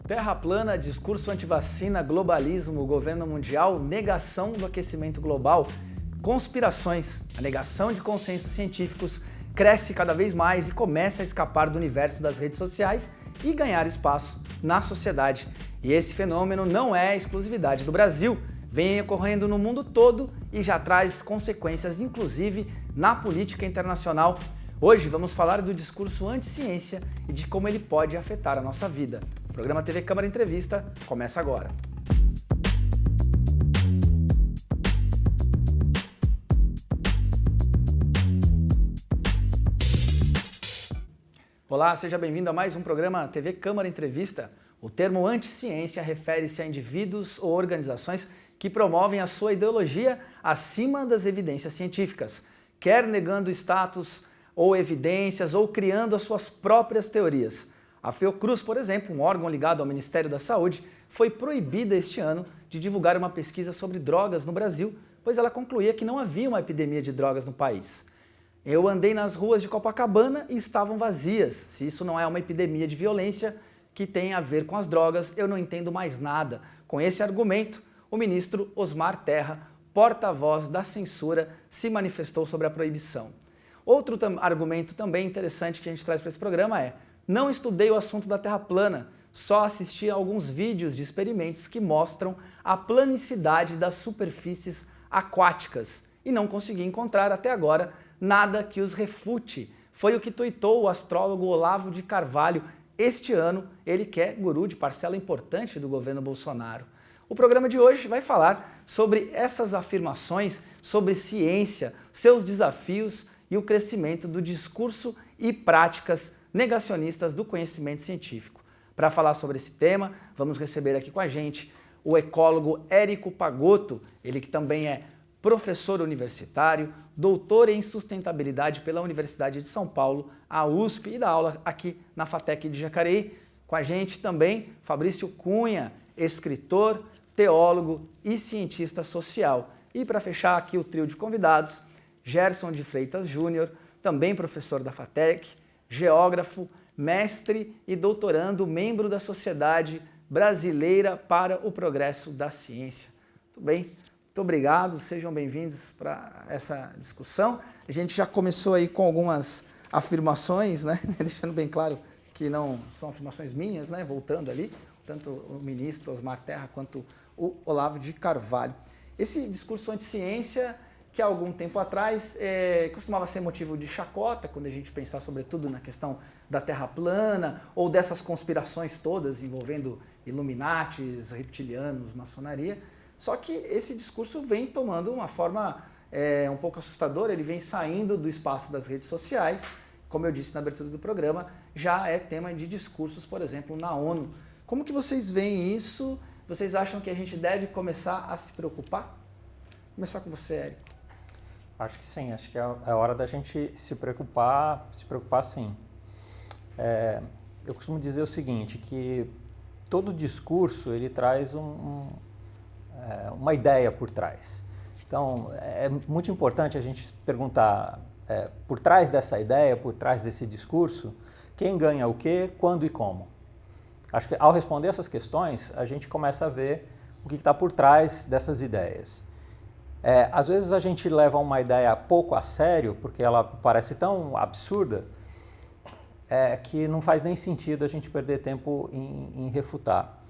Terra plana, discurso antivacina, globalismo, governo mundial, negação do aquecimento global, conspirações. A negação de consensos científicos cresce cada vez mais e começa a escapar do universo das redes sociais e ganhar espaço na sociedade. E esse fenômeno não é exclusividade do Brasil, vem ocorrendo no mundo todo e já traz consequências, inclusive na política internacional. Hoje vamos falar do discurso anti-ciência e de como ele pode afetar a nossa vida. O programa TV Câmara Entrevista começa agora. Olá, seja bem-vindo a mais um programa TV Câmara Entrevista. O termo anti-ciência refere-se a indivíduos ou organizações que promovem a sua ideologia acima das evidências científicas, quer negando status ou evidências ou criando as suas próprias teorias. A Fiocruz, por exemplo, um órgão ligado ao Ministério da Saúde, foi proibida este ano de divulgar uma pesquisa sobre drogas no Brasil, pois ela concluía que não havia uma epidemia de drogas no país. Eu andei nas ruas de Copacabana e estavam vazias. Se isso não é uma epidemia de violência que tem a ver com as drogas, eu não entendo mais nada. Com esse argumento, o ministro Osmar Terra, porta-voz da censura, se manifestou sobre a proibição. Outro argumento também interessante que a gente traz para esse programa é: não estudei o assunto da Terra plana, só assisti a alguns vídeos de experimentos que mostram a planicidade das superfícies aquáticas e não consegui encontrar até agora nada que os refute. Foi o que tuitou o astrólogo Olavo de Carvalho este ano, ele que é guru de parcela importante do governo Bolsonaro. O programa de hoje vai falar sobre essas afirmações, sobre ciência, seus desafios e o crescimento do discurso e práticas negacionistas do conhecimento científico. Para falar sobre esse tema, vamos receber aqui com a gente o ecólogo Érico Pagotto, ele que também é professor universitário, doutor em sustentabilidade pela Universidade de São Paulo, a USP, e dá aula aqui na FATEC de Jacareí. Com a gente também Fabrício Cunha, escritor, teólogo e cientista social. E para fechar aqui o trio de convidados, Gerson de Freitas Júnior, também professor da FATEC, geógrafo, mestre e doutorando, membro da Sociedade Brasileira para o Progresso da Ciência. Tudo bem? Muito obrigado, sejam bem-vindos para essa discussão. A gente já começou aí com algumas afirmações, né? Deixando bem claro que não são afirmações minhas, né? Voltando ali, tanto o ministro Osmar Terra quanto o Olavo de Carvalho. Esse discurso anti-ciência, que há algum tempo atrás costumava ser motivo de chacota, quando a gente pensar sobretudo na questão da Terra plana ou dessas conspirações todas envolvendo Illuminatis, reptilianos, maçonaria. Só que esse discurso vem tomando uma forma um pouco assustadora, ele vem saindo do espaço das redes sociais, como eu disse na abertura do programa, já é tema de discursos, por exemplo, na ONU. Como que vocês veem isso? Vocês acham que a gente deve começar a se preocupar? Vou começar com você, Érico. Acho que sim, acho que é hora da gente se preocupar sim. Eu costumo dizer o seguinte, que todo discurso ele traz uma ideia por trás. Então, é muito importante a gente perguntar, por trás dessa ideia, por trás desse discurso, quem ganha o quê, quando e como. Acho que ao responder essas questões, a gente começa a ver o que está por trás dessas ideias. Às vezes a gente leva uma ideia pouco a sério, porque ela parece tão absurda, que não faz nem sentido a gente perder tempo em refutar.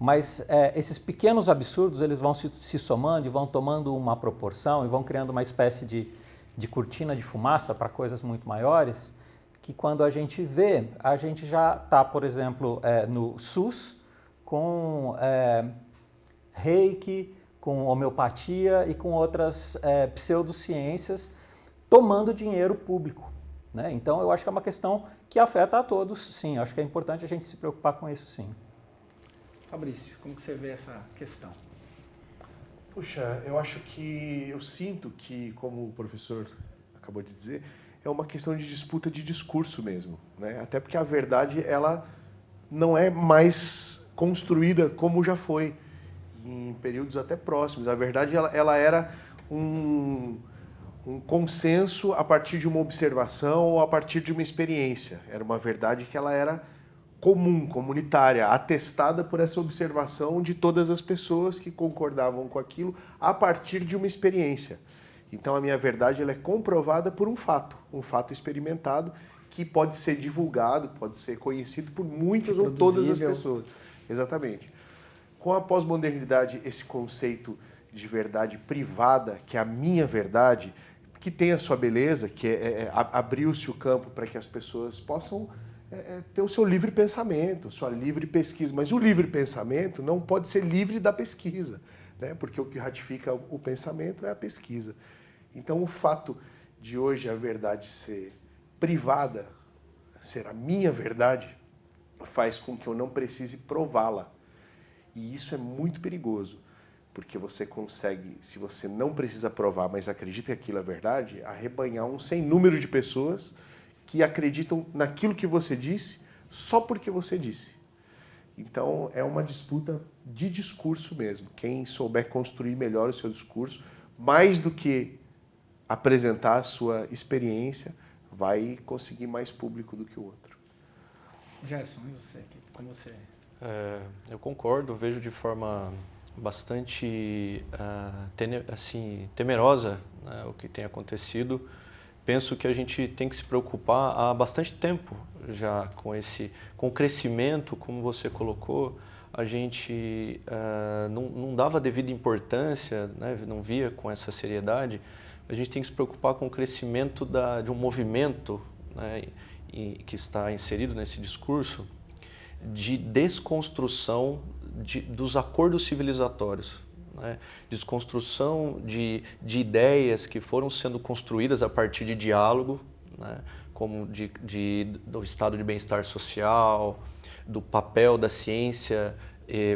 Mas esses pequenos absurdos eles vão se somando e vão tomando uma proporção e vão criando uma espécie de cortina de fumaça para coisas muito maiores, que quando a gente vê, a gente já está, por exemplo, no SUS, com reiki, com homeopatia e com outras pseudociências tomando dinheiro público, né? Então eu acho que é uma questão que afeta a todos, sim. Eu acho que é importante a gente se preocupar com isso, sim. Fabrício, como que você vê essa questão? Puxa, eu sinto que, como o professor acabou de dizer, é uma questão de disputa de discurso mesmo, né? Até porque a verdade, ela não é mais construída como já foi em períodos até próximos. A verdade, ela era um consenso a partir de uma observação ou a partir de uma experiência. Era uma verdade que ela era comum, comunitária, atestada por essa observação de todas as pessoas que concordavam com aquilo a partir de uma experiência. Então a minha verdade ela é comprovada por um fato experimentado que pode ser divulgado, pode ser conhecido por muitas ou todas as pessoas. Exatamente. Com a pós-modernidade, esse conceito de verdade privada, que é a minha verdade, que tem a sua beleza, que abriu-se o campo para que as pessoas possam ter o seu livre pensamento, sua livre pesquisa. Mas o livre pensamento não pode ser livre da pesquisa, né? Porque o que ratifica o pensamento é a pesquisa. Então, o fato de hoje a verdade ser privada, ser a minha verdade, faz com que eu não precise prová-la. E isso é muito perigoso, porque você consegue, se você não precisa provar, mas acredita que aquilo é verdade, arrebanhar um sem número de pessoas que acreditam naquilo que você disse só porque você disse. Então, é uma disputa de discurso mesmo. Quem souber construir melhor o seu discurso, mais do que apresentar a sua experiência, vai conseguir mais público do que o outro. Gerson, e você? Como você? Eu concordo, vejo de forma bastante temerosa, né, o que tem acontecido. Penso que a gente tem que se preocupar há bastante tempo já com o crescimento, como você colocou. A gente não dava devida importância, né, não via com essa seriedade. A gente tem que se preocupar com o crescimento de um movimento, né, que está inserido nesse discurso de desconstrução dos acordos civilizatórios, né? Desconstrução de ideias que foram sendo construídas a partir de diálogo, né? Como do estado de bem-estar social, do papel da ciência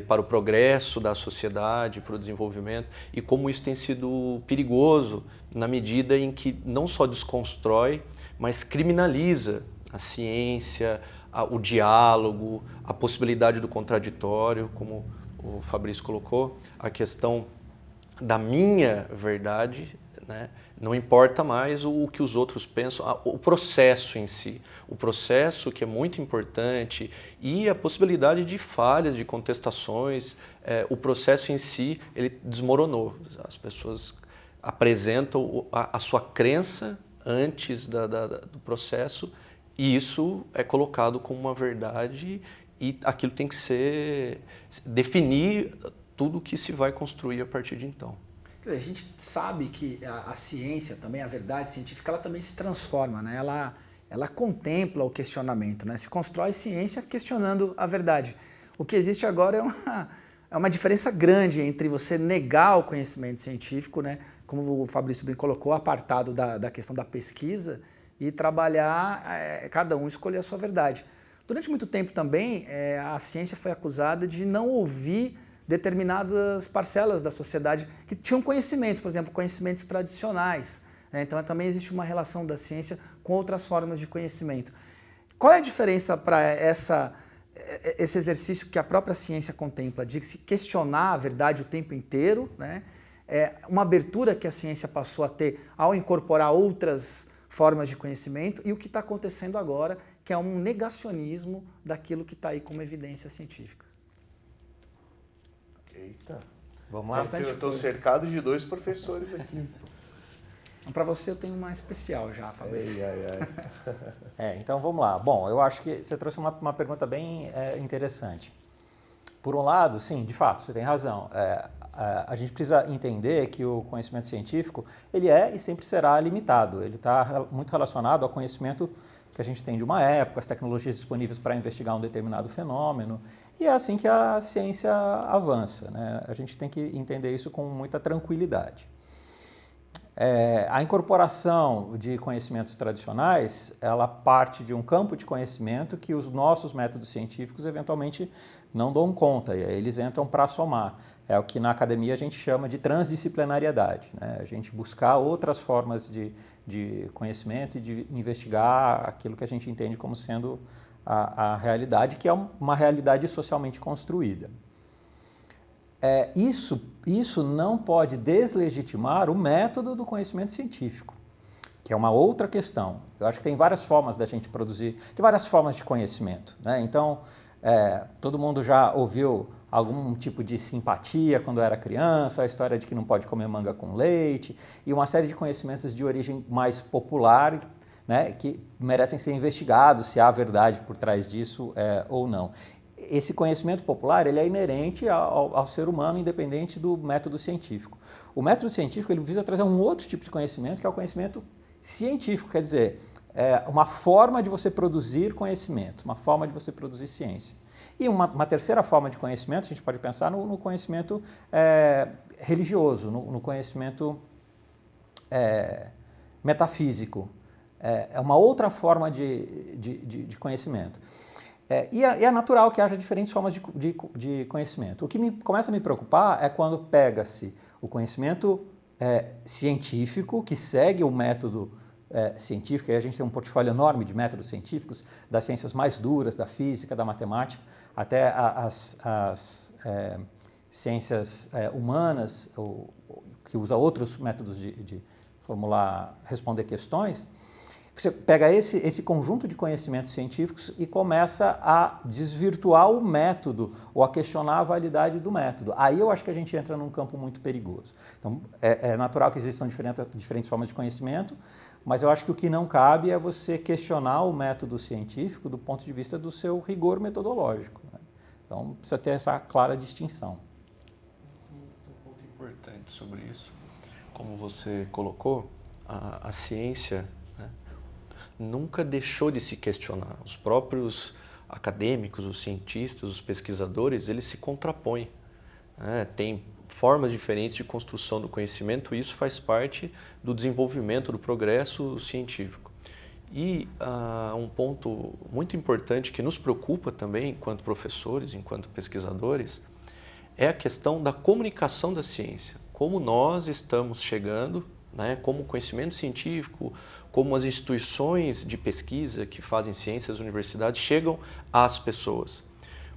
para o progresso da sociedade, para o desenvolvimento, e como isso tem sido perigoso na medida em que não só desconstrói, mas criminaliza a ciência, o diálogo, a possibilidade do contraditório, como o Fabrício colocou, a questão da minha verdade, né? Não importa mais o que os outros pensam, o processo em si, o processo que é muito importante e a possibilidade de falhas, de contestações, o processo em si, ele desmoronou. As pessoas apresentam a sua crença antes do processo e isso é colocado como uma verdade e aquilo tem que definir tudo o que se vai construir a partir de então. A gente sabe que a ciência também, a verdade científica, ela também se transforma, né? Ela contempla o questionamento, né? Se constrói ciência questionando a verdade. O que existe agora é uma diferença grande entre você negar o conhecimento científico, né? Como o Fabrício bem colocou, apartado da questão da pesquisa, e trabalhar, cada um escolher a sua verdade. Durante muito tempo também, a ciência foi acusada de não ouvir determinadas parcelas da sociedade que tinham conhecimentos, por exemplo, conhecimentos tradicionais. Então também existe uma relação da ciência com outras formas de conhecimento. Qual é a diferença para esse exercício que a própria ciência contempla, de se questionar a verdade o tempo inteiro, né? Uma abertura que a ciência passou a ter ao incorporar outras formas de conhecimento e o que está acontecendo agora, que é um negacionismo daquilo que está aí como evidência científica. Eita, vamos lá. Eu estou cercado de 2 professores aqui. Para você eu tenho uma especial já, Fabrício. Então vamos lá. Bom, eu acho que você trouxe uma pergunta bem interessante. Por um lado, sim, de fato, você tem razão. A gente precisa entender que o conhecimento científico ele é e sempre será limitado. Ele está muito relacionado ao conhecimento que a gente tem de uma época, as tecnologias disponíveis para investigar um determinado fenômeno. E é assim que a ciência avança, né? A gente tem que entender isso com muita tranquilidade. A incorporação de conhecimentos tradicionais, ela parte de um campo de conhecimento que os nossos métodos científicos eventualmente não dão conta, e aí eles entram para somar. É o que na academia a gente chama de transdisciplinariedade, né? A gente buscar outras formas de conhecimento e de investigar aquilo que a gente entende como sendo a realidade, que é uma realidade socialmente construída. Isso não pode deslegitimar o método do conhecimento científico, que é uma outra questão. Eu acho que tem várias formas da gente produzir, tem várias formas de conhecimento, né? Então, todo mundo já ouviu algum tipo de simpatia quando era criança, a história de que não pode comer manga com leite, e uma série de conhecimentos de origem mais popular, né, que merecem ser investigados se há verdade por trás disso ou não. Esse conhecimento popular ele é inerente ao ser humano, independente do método científico. O método científico ele visa trazer um outro tipo de conhecimento, que é o conhecimento científico, quer dizer, uma forma de você produzir conhecimento, uma forma de você produzir ciência. E uma terceira forma de conhecimento, a gente pode pensar no conhecimento religioso, no conhecimento metafísico. É uma outra forma de conhecimento. E é natural que haja diferentes formas de conhecimento. O que começa a me preocupar é quando pega-se o conhecimento científico, que segue o método científico, e a gente tem um portfólio enorme de métodos científicos, das ciências mais duras, da física, da matemática, até as ciências humanas, que usa outros métodos de responder questões. Você pega esse conjunto de conhecimentos científicos e começa a desvirtuar o método ou a questionar a validade do método. Aí eu acho que a gente entra num campo muito perigoso. Então, é natural que existam diferentes formas de conhecimento, mas eu acho que o que não cabe é você questionar o método científico do ponto de vista do seu rigor metodológico, né? Então, precisa ter essa clara distinção. Um ponto importante sobre isso, como você colocou, a ciência nunca deixou de se questionar. Os próprios acadêmicos, os cientistas, os pesquisadores, eles se contrapõem. Tem formas diferentes de construção do conhecimento e isso faz parte do desenvolvimento, do progresso científico. E um ponto muito importante que nos preocupa também, enquanto professores, enquanto pesquisadores, é a questão da comunicação da ciência. Como nós estamos chegando, como o conhecimento científico, como as instituições de pesquisa que fazem ciência, as universidades, chegam às pessoas.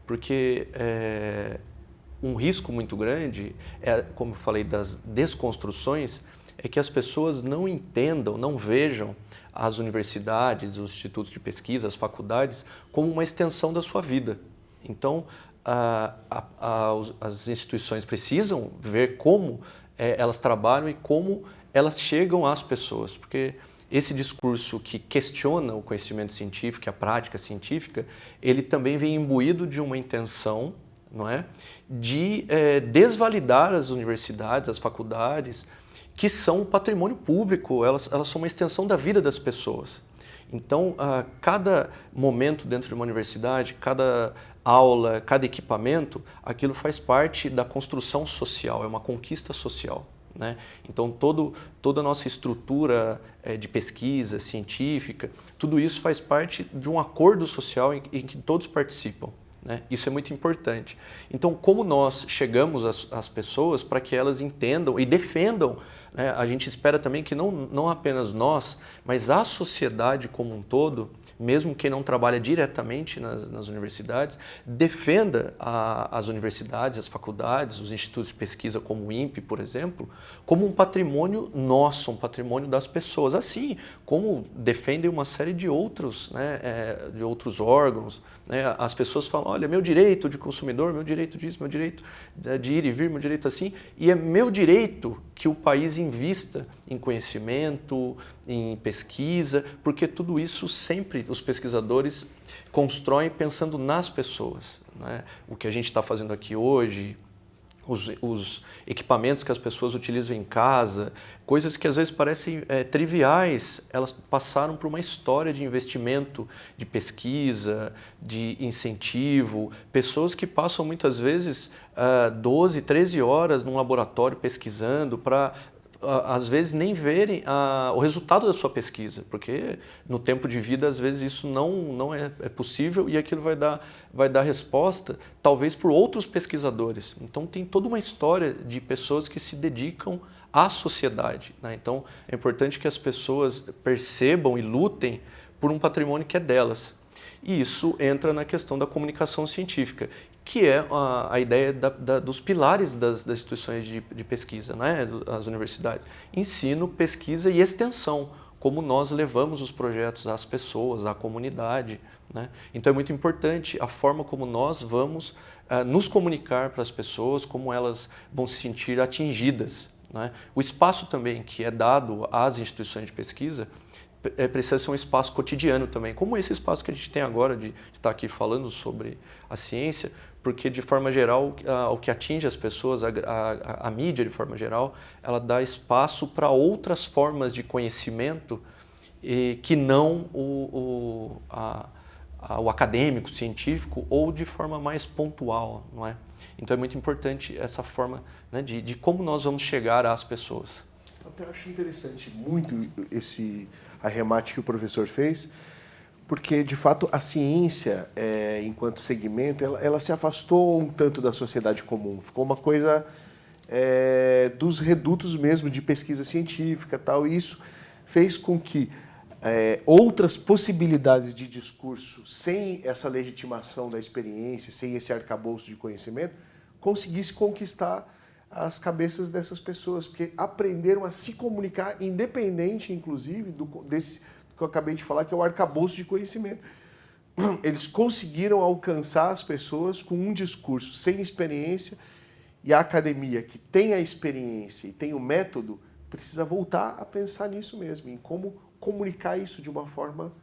Porque um risco muito grande, como eu falei, das desconstruções, é que as pessoas não entendam, não vejam as universidades, os institutos de pesquisa, as faculdades, como uma extensão da sua vida. Então, as instituições precisam ver como elas trabalham e como elas chegam às pessoas, porque esse discurso que questiona o conhecimento científico, a prática científica, ele também vem imbuído de uma intenção, não é, de desvalidar as universidades, as faculdades, que são um patrimônio público, elas são uma extensão da vida das pessoas. Então, cada momento dentro de uma universidade, cada aula, cada equipamento, aquilo faz parte da construção social, é uma conquista social. Então, toda a nossa estrutura de pesquisa científica, tudo isso faz parte de um acordo social em que todos participam. Isso é muito importante. Então, como nós chegamos às pessoas para que elas entendam e defendam, a gente espera também que não apenas nós, mas a sociedade como um todo, mesmo quem não trabalha diretamente nas universidades, defenda as universidades, as faculdades, os institutos de pesquisa como o INPE, por exemplo, como um patrimônio nosso, um patrimônio das pessoas, assim como defendem uma série de outros, de outros órgãos. As pessoas falam, olha, meu direito de consumidor, meu direito disso, meu direito de ir e vir, meu direito assim, e é meu direito que o país invista em conhecimento, em pesquisa, porque tudo isso sempre os pesquisadores constroem pensando nas pessoas. O que a gente está fazendo aqui hoje, os equipamentos que as pessoas utilizam em casa, coisas que às vezes parecem triviais, elas passaram por uma história de investimento, de pesquisa, de incentivo, pessoas que passam muitas vezes 12, 13 horas num laboratório pesquisando para às vezes nem verem o resultado da sua pesquisa, porque no tempo de vida às vezes isso não é possível e aquilo vai dar resposta talvez por outros pesquisadores. Então tem toda uma história de pessoas que se dedicam à sociedade. Então é importante que as pessoas percebam e lutem por um patrimônio que é delas. E isso entra na questão da comunicação científica, que é a ideia dos pilares das instituições de pesquisa, as universidades. Ensino, pesquisa e extensão. como nós levamos os projetos às pessoas, à comunidade, né? Então é muito importante a forma como nós vamos nos comunicar para as pessoas, como elas vão se sentir atingidas, né? O espaço também que é dado às instituições de pesquisa precisa ser um espaço cotidiano também, como esse espaço que a gente tem agora de estar aqui falando sobre a ciência, porque de forma geral o que atinge as pessoas, a mídia de forma geral, ela dá espaço para outras formas de conhecimento que não o acadêmico, científico, ou de forma mais pontual, não é? Então é muito importante essa forma, né, de como nós vamos chegar às pessoas. Até acho interessante muito esse arremate que o professor fez, porque, de fato, a ciência, enquanto segmento, ela se afastou um tanto da sociedade comum. Ficou uma coisa dos redutos mesmo de pesquisa científica, tal, e isso fez com que outras possibilidades de discurso, sem essa legitimação da experiência, sem esse arcabouço de conhecimento, conseguisse conquistar as cabeças dessas pessoas, porque aprenderam a se comunicar, independente, inclusive, desse que eu acabei de falar, que é o arcabouço de conhecimento. Eles conseguiram alcançar as pessoas com um discurso sem experiência, e a academia, que tem a experiência e tem o método, precisa voltar a pensar nisso mesmo, em como comunicar isso de uma forma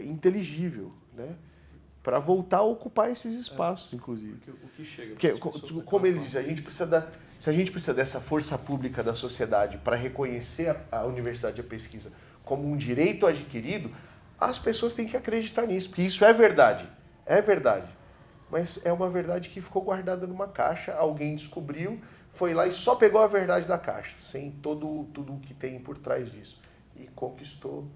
inteligível, né? Para voltar a ocupar esses espaços, inclusive. O que chega Porque, como ele diz, se a gente precisa dessa força pública da sociedade para reconhecer a universidade e a pesquisa como um direito adquirido, as pessoas têm que acreditar nisso, porque isso é verdade, mas é uma verdade que ficou guardada numa caixa, alguém descobriu, foi lá e só pegou a verdade da caixa, sem tudo o que tem por trás disso, e conquistou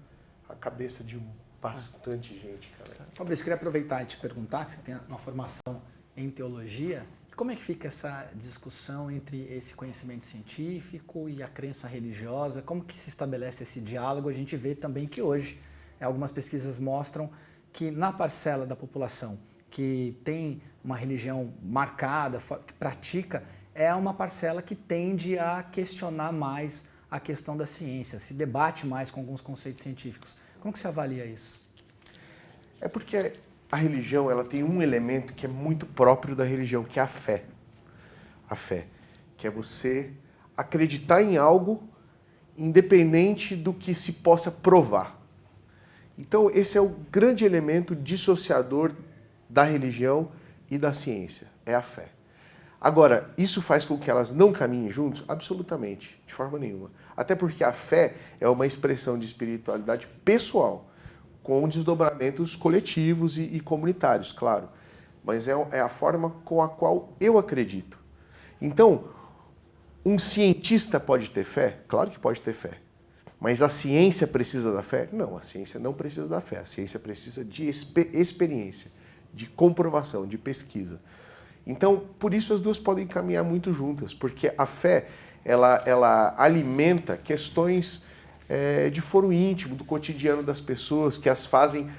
a cabeça de bastante gente, cara. Fabrício, queria aproveitar e te perguntar, que você tem uma formação em teologia, como é que fica essa discussão entre esse conhecimento científico e a crença religiosa? Como que se estabelece esse diálogo? A gente vê também que hoje algumas pesquisas mostram que na parcela da população que tem uma religião marcada, que pratica, é uma parcela que tende a questionar mais a questão da ciência, se debate mais com alguns conceitos científicos. Como que você avalia isso? É porque a religião, ela tem um elemento que é muito próprio da religião, que é a fé. A fé, que é você acreditar em algo independente do que se possa provar. Então, esse é o grande elemento dissociador da religião e da ciência, é a fé. Agora, isso faz com que elas não caminhem juntos? Absolutamente, de forma nenhuma. Até porque a fé é uma expressão de espiritualidade pessoal, com desdobramentos coletivos e comunitários, claro. Mas é a forma com a qual eu acredito. Então, um cientista pode ter fé? Claro que pode ter fé. Mas a ciência precisa da fé? Não, a ciência não precisa da fé. A ciência precisa de experiência, de comprovação, de pesquisa. Então, por isso as duas podem caminhar muito juntas, porque a fé, ela alimenta questões de foro íntimo, do cotidiano das pessoas, que as fazem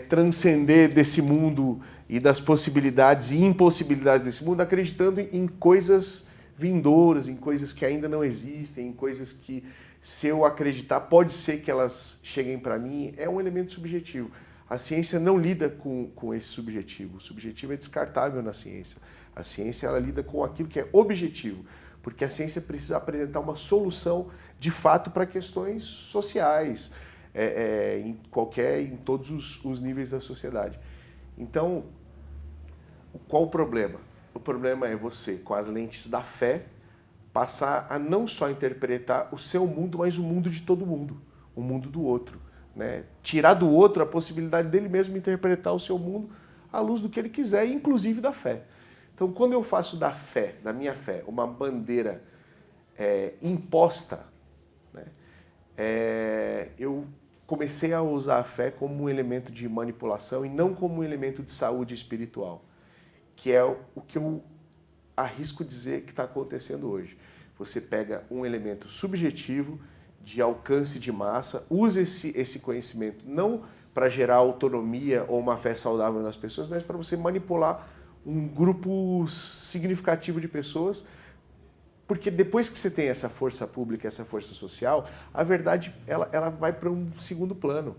transcender desse mundo e das possibilidades e impossibilidades desse mundo, acreditando em coisas vindouras, em coisas que ainda não existem, em coisas que, se eu acreditar, pode ser que elas cheguem para mim. É um elemento subjetivo. A ciência não lida com esse subjetivo. O subjetivo é descartável na ciência. A ciência, ela lida com aquilo que é objetivo, porque a ciência precisa apresentar uma solução de fato para questões sociais, em todos os níveis da sociedade. Então, qual o problema? O problema é você, com as lentes da fé, passar a não só interpretar o seu mundo, mas o mundo de todo mundo, o mundo do outro, né? Tirar do outro a possibilidade dele mesmo interpretar o seu mundo à luz do que ele quiser, inclusive da fé. Então, quando eu faço da fé, da minha fé, uma bandeira imposta, né, eu comecei a usar a fé como um elemento de manipulação e não como um elemento de saúde espiritual, que é o que eu arrisco dizer que está acontecendo hoje. Você pega um elemento subjetivo, de alcance de massa, usa esse conhecimento não para gerar autonomia ou uma fé saudável nas pessoas, mas para você manipular um grupo significativo de pessoas Porque depois que você tem essa força pública, essa força social, a verdade ela vai para um segundo plano.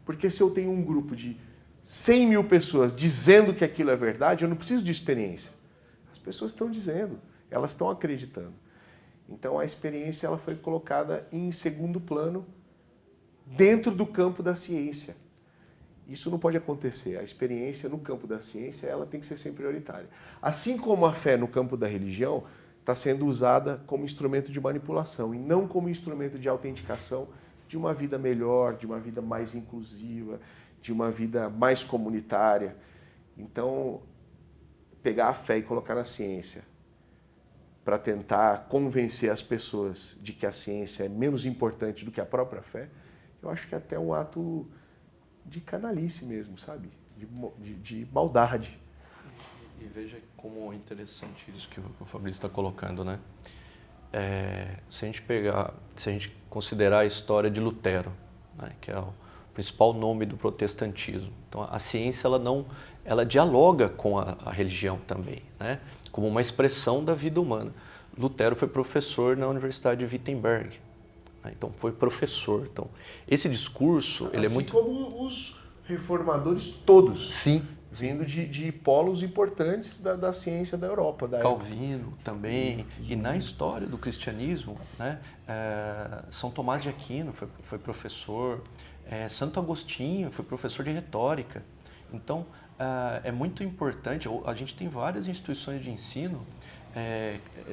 Porque se eu tenho um grupo de 100 mil pessoas dizendo que aquilo é verdade, eu não preciso de experiência. As pessoas estão dizendo, elas estão acreditando. Então a experiência ela foi colocada em segundo plano dentro do campo da ciência. Isso não pode acontecer. A experiência no campo da ciência ela tem que ser sempre prioritária. Assim como a fé no campo da religião está sendo usada como instrumento de manipulação e não como instrumento de autenticação de uma vida melhor, de uma vida mais inclusiva, de uma vida mais comunitária. Então, pegar a fé e colocar na ciência para tentar convencer as pessoas de que a ciência é menos importante do que a própria fé, eu acho que é até um ato de canalice mesmo, sabe? De maldade. E veja como é interessante isso que o Fabrício está colocando, né? Se a gente considerar a história de Lutero, né, que é o principal nome do protestantismo. Então a ciência ela dialoga com a religião também, né? Como uma expressão da vida humana. Lutero foi professor na Universidade de Wittenberg, né? Então foi professor. Então esse discurso ele é muito como os reformadores todos. Sim. Vindo de polos importantes da ciência da Europa. Da Calvino também. E na história do cristianismo, né, São Tomás de Aquino foi professor, Santo Agostinho foi professor de retórica. Então, é muito importante, a gente tem várias instituições de ensino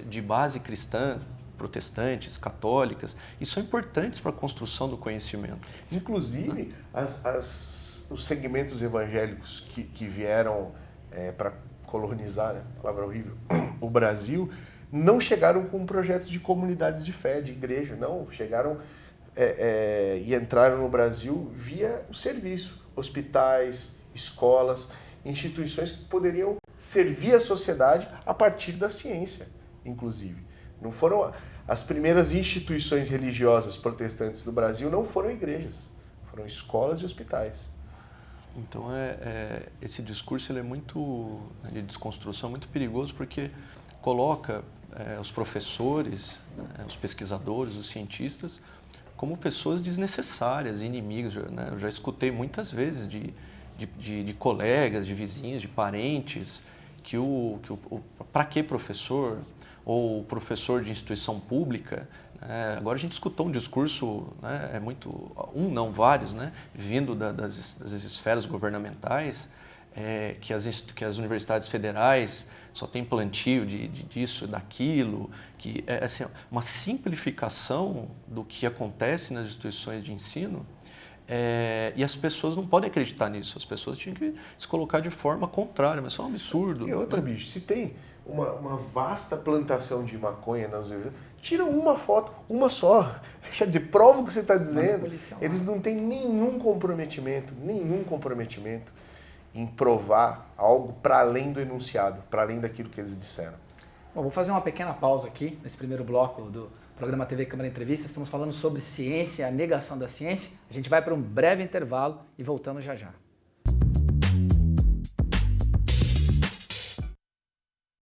de base cristã, protestantes, católicas, e são importantes para a construção do conhecimento. Inclusive, os segmentos evangélicos que vieram para colonizar, né, palavra horrível, o Brasil, não chegaram com projetos de comunidades de fé, de igreja, não. Chegaram e entraram no Brasil via o serviço, hospitais, escolas, instituições que poderiam servir a sociedade a partir da ciência, inclusive. Não foram as primeiras instituições religiosas protestantes do Brasil, não foram igrejas, foram escolas e hospitais. Então esse discurso ele é muito de desconstrução, muito perigoso porque coloca os professores, os pesquisadores, os cientistas como pessoas desnecessárias, inimigas. Né? Eu já escutei muitas vezes de colegas, de vizinhos, de parentes que para que professor ou professor de instituição pública. Agora a gente escutou um discurso, né, vários, né, vindo das esferas governamentais, que as universidades federais só têm plantio disso, daquilo, que é assim, uma simplificação do que acontece nas instituições de ensino, e as pessoas não podem acreditar nisso, as pessoas tinham que se colocar de forma contrária, mas isso é um absurdo. E outra, bicho, se tem uma vasta plantação de maconha nas universidades, tira uma foto, uma só. Quer dizer, prova o que você está dizendo. Eles não têm nenhum comprometimento em provar algo para além do enunciado, para além daquilo que eles disseram. Bom, vou fazer uma pequena pausa aqui, nesse primeiro bloco do programa TV Câmara Entrevista. Estamos falando sobre ciência, a negação da ciência. A gente vai para um breve intervalo e voltamos já já.